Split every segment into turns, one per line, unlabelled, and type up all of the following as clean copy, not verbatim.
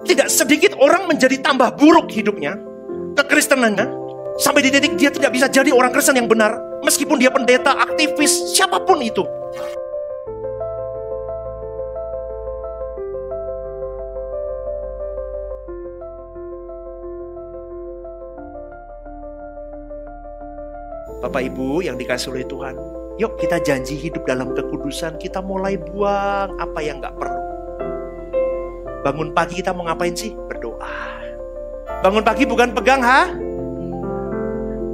Tidak sedikit orang menjadi tambah buruk hidupnya, kekristenannya, sampai di titik dia tidak bisa jadi orang Kristen yang benar, meskipun dia pendeta, aktivis, siapapun itu. Bapak Ibu yang dikasih oleh Tuhan, yuk kita janji hidup dalam kekudusan. Kita mulai buang apa yang gak perlu. Bangun pagi kita mau ngapain sih? Berdoa. Bangun pagi bukan pegang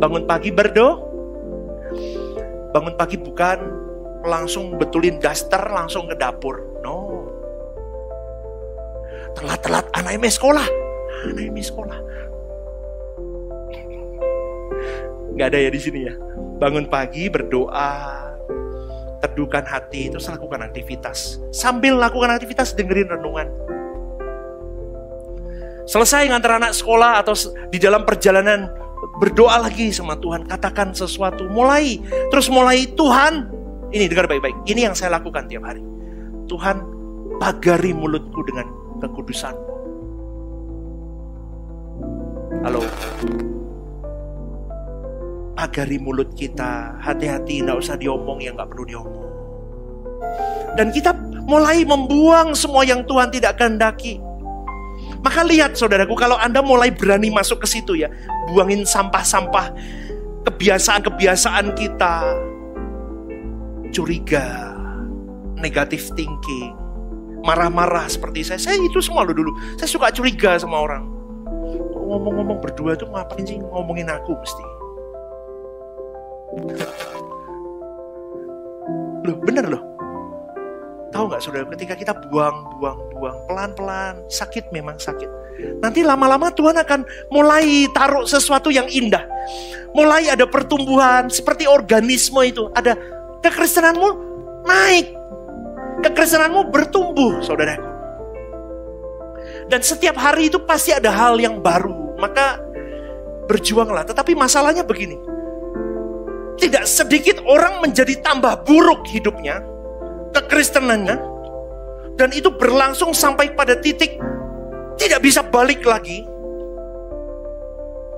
Bangun pagi berdoa. Bangun pagi bukan langsung betulin daster langsung ke dapur. No. Telat-telat anak sekolah. Gak ada ya di sini ya. Bangun pagi berdoa, teduhkan hati, terus lakukan aktivitas. Sambil lakukan aktivitas dengerin renungan. Selesai ngantar anak sekolah atau di dalam perjalanan, berdoa lagi sama Tuhan, katakan sesuatu. Mulai Tuhan, ini dengar baik-baik. Ini yang saya lakukan tiap hari. Tuhan, pagari mulutku dengan kekudusan-Mu. Halo. Pagari mulut kita, hati-hati, gak usah diomong yang gak perlu diomong. Dan kita mulai membuang semua yang Tuhan tidak kehendaki. Maka lihat saudaraku, kalau Anda mulai berani masuk ke situ ya, buangin sampah-sampah, kebiasaan-kebiasaan kita, curiga, negative thinking, marah-marah seperti saya itu semua dulu. Saya suka curiga sama orang. Ngomong-ngomong berdua tuh ngapain sih ngomongin aku mesti? Loh, bener loh. Tahu gak saudara, ketika kita buang, pelan-pelan, sakit memang sakit. Nanti lama-lama Tuhan akan mulai taruh sesuatu yang indah. Mulai ada pertumbuhan, seperti organisme itu. Ada kekristenanmu naik. Kekristenanmu bertumbuh, saudaraku. Dan setiap hari itu pasti ada hal yang baru. Maka berjuanglah. Tetapi masalahnya begini. Tidak sedikit orang menjadi tambah buruk hidupnya, kekristenannya, dan itu berlangsung sampai pada titik tidak bisa balik lagi.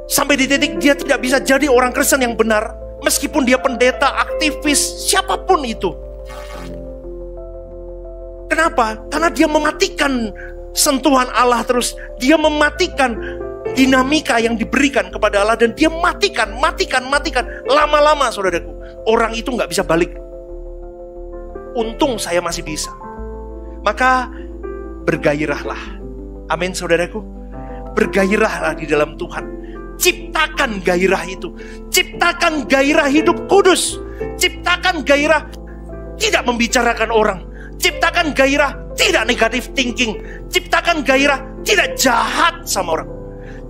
Sampai di titik dia tidak bisa jadi orang Kristen yang benar, meskipun dia pendeta, aktivis, siapapun itu. Kenapa? Karena dia mematikan sentuhan Allah terus. Dia mematikan dinamika yang diberikan kepada Allah, dan dia matikan. Lama-lama saudaraku, orang itu gak bisa balik. Untung saya masih bisa. Maka bergairahlah. Amin saudaraku. Bergairahlah di dalam Tuhan. Ciptakan gairah itu. Ciptakan gairah hidup kudus. Ciptakan gairah tidak membicarakan orang. Ciptakan gairah tidak negative thinking. Ciptakan gairah tidak jahat sama orang.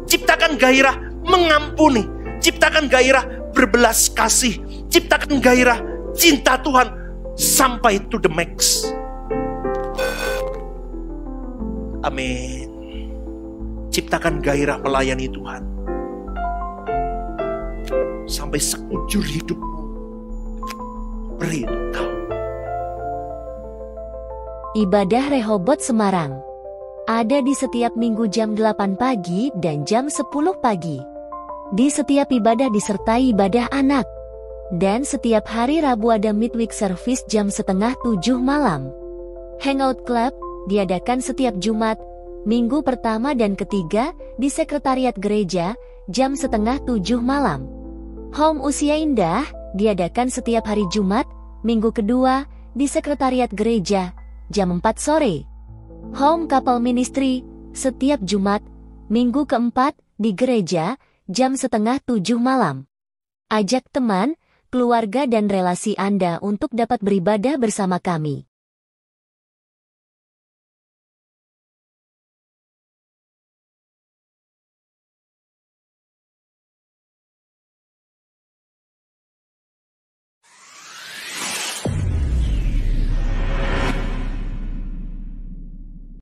Ciptakan gairah mengampuni. Ciptakan gairah berbelas kasih. Ciptakan gairah cinta Tuhan sampai to the max. Amin. Ciptakan gairah melayani Tuhan sampai sekujur hidupmu. Beri engkau.
Ibadah Rehobot Semarang ada di setiap minggu jam 8 pagi dan jam 10 pagi. Di setiap ibadah disertai ibadah anak. Dan setiap hari Rabu ada midweek service jam 6:30 malam. Hangout Club diadakan setiap Jumat, minggu pertama dan ketiga di Sekretariat Gereja jam 6:30 malam. Home Usia Indah diadakan setiap hari Jumat, minggu kedua di Sekretariat Gereja jam 4 sore. Home Couple Ministry setiap Jumat, minggu keempat di gereja jam 6:30 malam. Ajak teman, keluarga dan relasi Anda untuk dapat beribadah bersama kami.